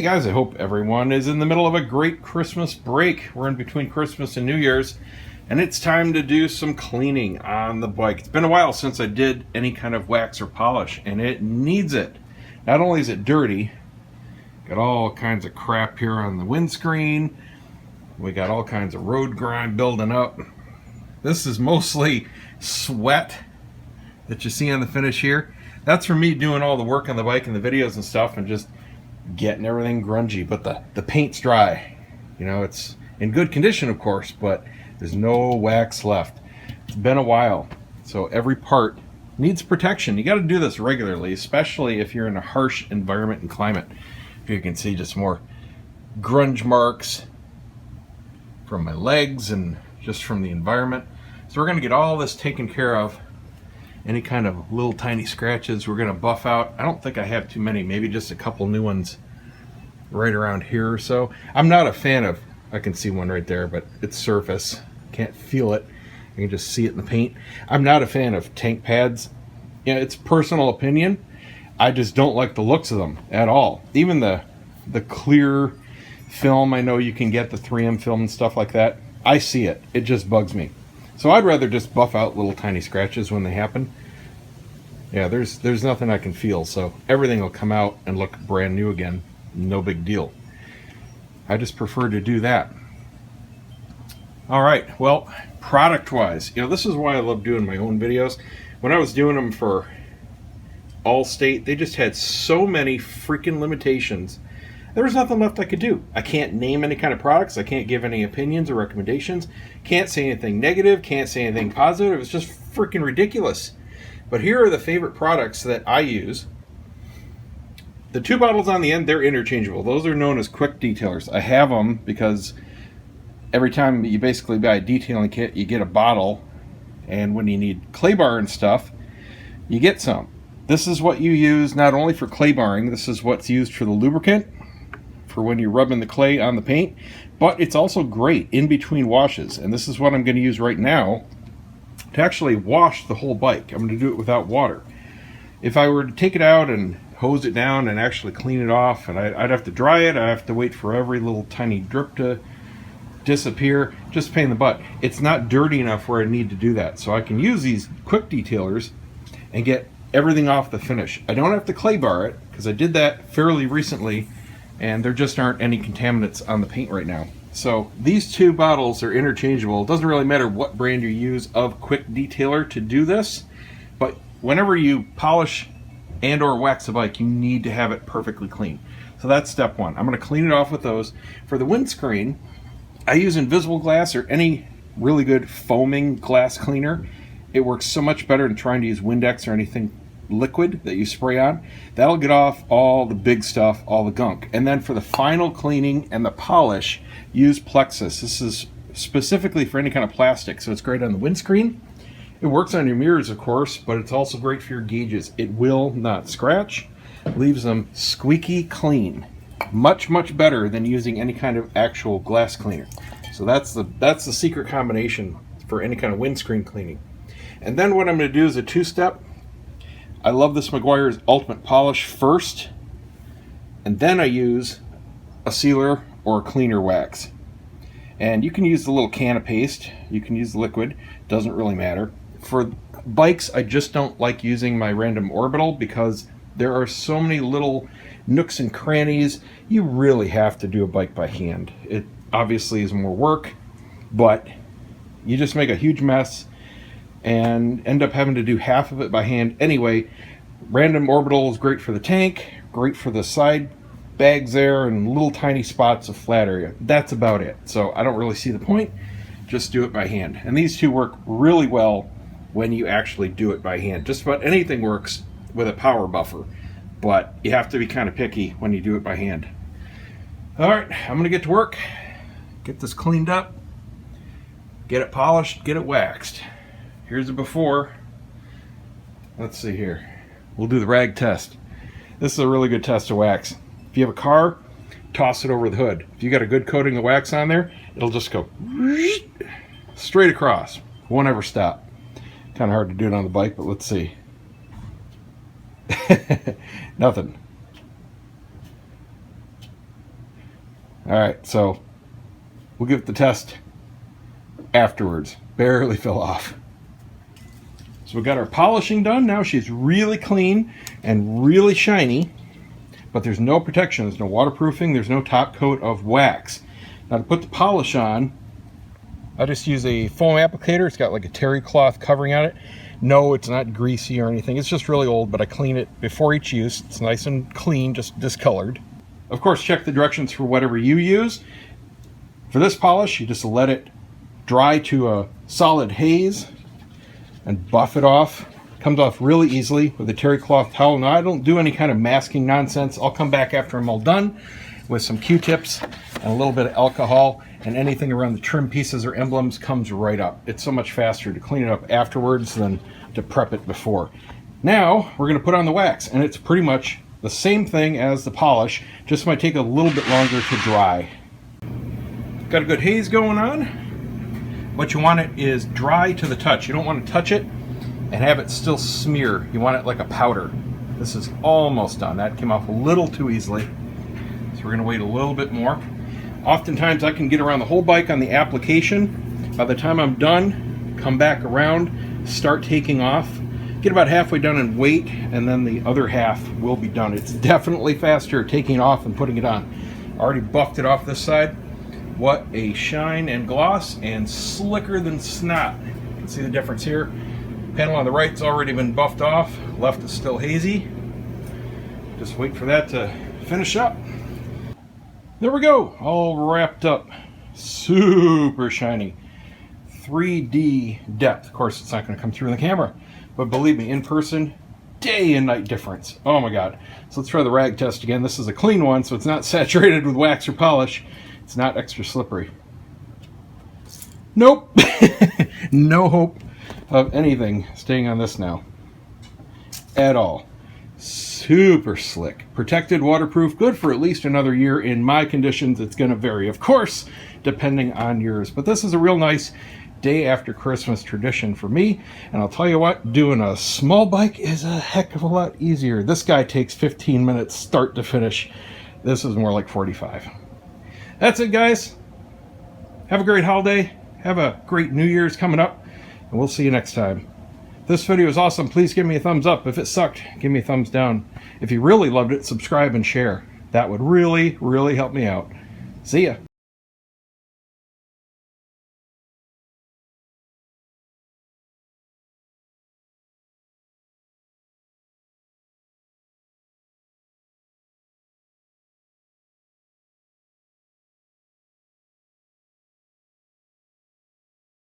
Hey guys, I hope everyone is in the middle of a great Christmas break. We're in between Christmas and New Year's, and it's time to do some cleaning on the bike. It's been a while since I did any kind of wax or polish, and it needs it. Not only is it dirty, got all kinds of crap here on the windscreen. We got all kinds of road grime building up. This is mostly sweat that you see on the finish here. That's from me doing all the work on the bike and the videos and stuff and just getting everything grungy. But the paint's dry. You know, it's in good condition, of course, but there's no wax left. It's been a while, so every part needs protection. You got to do this regularly, especially if you're in a harsh environment and climate. Here you can see just more grunge marks from my legs and just from the environment. So we're going to get all this taken care of. Any kind of little tiny scratches we're going to buff out. I don't think I have too many, maybe just a couple new ones right around here or so. I'm not a fan of, I can see one right there, but it's surface. Can't feel it. I can just see it in the paint. I'm not a fan of tank pads. You know, it's personal opinion. I just don't like the looks of them at all. Even the clear film, I know you can get the 3M film and stuff like that. I see it. It just bugs me. So I'd rather just buff out little tiny scratches when they happen. Yeah, there's nothing I can feel, so everything will come out and look brand new again. No big deal. I just prefer to do that. All right, well, product-wise, you know, this is why I love doing my own videos. When I was doing them for Allstate, they just had so many freaking limitations. There was nothing left I could do. I can't name any kind of products. I can't give any opinions or recommendations. Can't say anything negative. Can't say anything positive. It's just freaking ridiculous. But here are the favorite products that I use. The two bottles on the end, they're interchangeable. Those are known as quick detailers. I have them because every time you basically buy a detailing kit, you get a bottle. And when you need clay bar and stuff, you get some. This is what you use not only for clay barring. This is what's used for the lubricant, for when you're rubbing the clay on the paint, but it's also great in between washes. And this is what I'm going to use right now to actually wash the whole bike. I'm going to do it without water. If I were to take it out and hose it down and actually clean it off, and I'd have to dry it, I'd have to wait for every little tiny drip to disappear. Just a pain in the butt. It's not dirty enough where I need to do that. So I can use these quick detailers and get everything off the finish. I don't have to clay bar it because I did that fairly recently, and there just aren't any contaminants on the paint right now. So these two bottles are interchangeable. It doesn't really matter what brand you use of quick detailer to do this, but whenever you polish and or wax a bike, you need to have it perfectly clean. So that's step one. I'm going to clean it off with those. For the windscreen, I use invisible glass or any really good foaming glass cleaner. It works so much better than trying to use Windex or anything liquid that you spray on. That'll get off all the big stuff, all the gunk. And then for the final cleaning and the polish, use Plexus. This is specifically for any kind of plastic, so it's great on the windscreen. It works on your mirrors, of course, but it's also great for your gauges. It will not scratch, leaves them squeaky clean. Much, much better than using any kind of actual glass cleaner. So that's the secret combination for any kind of windscreen cleaning. And then what I'm going to do is a two-step. I love this Meguiar's Ultimate Polish first, and then I use a sealer or a cleaner wax. And you can use the little can of paste, you can use the liquid, doesn't really matter. For bikes, I just don't like using my random orbital because there are so many little nooks and crannies. You really have to do a bike by hand. It obviously is more work, but you just make a huge mess and end up having to do half of it by hand anyway. Random orbital is great for the tank, great for the side bags there, and little tiny spots of flat area. That's about it. So I don't really see the point. Just do it by hand. And these two work really well when you actually do it by hand. Just about anything works with a power buffer, but you have to be kind of picky when you do it by hand. All right, I'm going to get to work, get this cleaned up, get it polished, get it waxed. Here's the before. Let's see here. We'll do the rag test. This is a really good test of wax. If you have a car, toss it over the hood. If you got a good coating of wax on there, it'll just go straight across. Won't ever stop. Kind of hard to do it on the bike, but let's see. Nothing. All right, so we'll give it the test afterwards. Barely fell off. So we got our polishing done. Now she's really clean and really shiny, but there's no protection. There's no waterproofing. There's no top coat of wax. Now to put the polish on, I just use a foam applicator. It's got like a terry cloth covering on it. No, it's not greasy or anything. It's just really old, but I clean it before each use. It's nice and clean, just discolored. Of course, check the directions for whatever you use. For this polish, you just let it dry to a solid haze and buff it off. Comes off really easily with a terry cloth towel. Now, I don't do any kind of masking nonsense. I'll come back after I'm all done with some Q-tips and a little bit of alcohol, and anything around the trim pieces or emblems comes right up. It's so much faster to clean it up afterwards than to prep it before. Now, we're going to put on the wax, and it's pretty much the same thing as the polish, just might take a little bit longer to dry. Got a good haze going on. What you want it is dry to the touch. You don't want to touch it and have it still smear. You want it like a powder. This is almost done. That came off a little too easily. So we're going to wait a little bit more. Oftentimes I can get around the whole bike on the application. By the time I'm done, come back around, start taking off, get about halfway done and wait, and then the other half will be done. It's definitely faster taking off and putting it on. Already buffed it off this side. What a shine and gloss, and slicker than snot. You can see the difference here. Panel on the right's already been buffed off. Left is still hazy. Just wait for that to finish up. There we go, all wrapped up. Super shiny. 3D depth. Of course, it's not going to come through in the camera, but believe me, in person, day and night difference. Oh my God. So let's try the rag test again. This is a clean one, so it's not saturated with wax or polish. It's not extra slippery. Nope. No hope of anything staying on this now at all. Super slick, protected, waterproof, good for at least another year. In my conditions, it's going to vary, of course, depending on yours. But this is a real nice day after Christmas tradition for me. And I'll tell you what, doing a small bike is a heck of a lot easier. This guy takes 15 minutes start to finish. This is more like 45. That's it, guys. Have a great holiday. Have a great New Year's coming up, and we'll see you next time. If this video was awesome, please give me a thumbs up. If it sucked, give me a thumbs down. If you really loved it, subscribe and share. That would really, really help me out. See ya.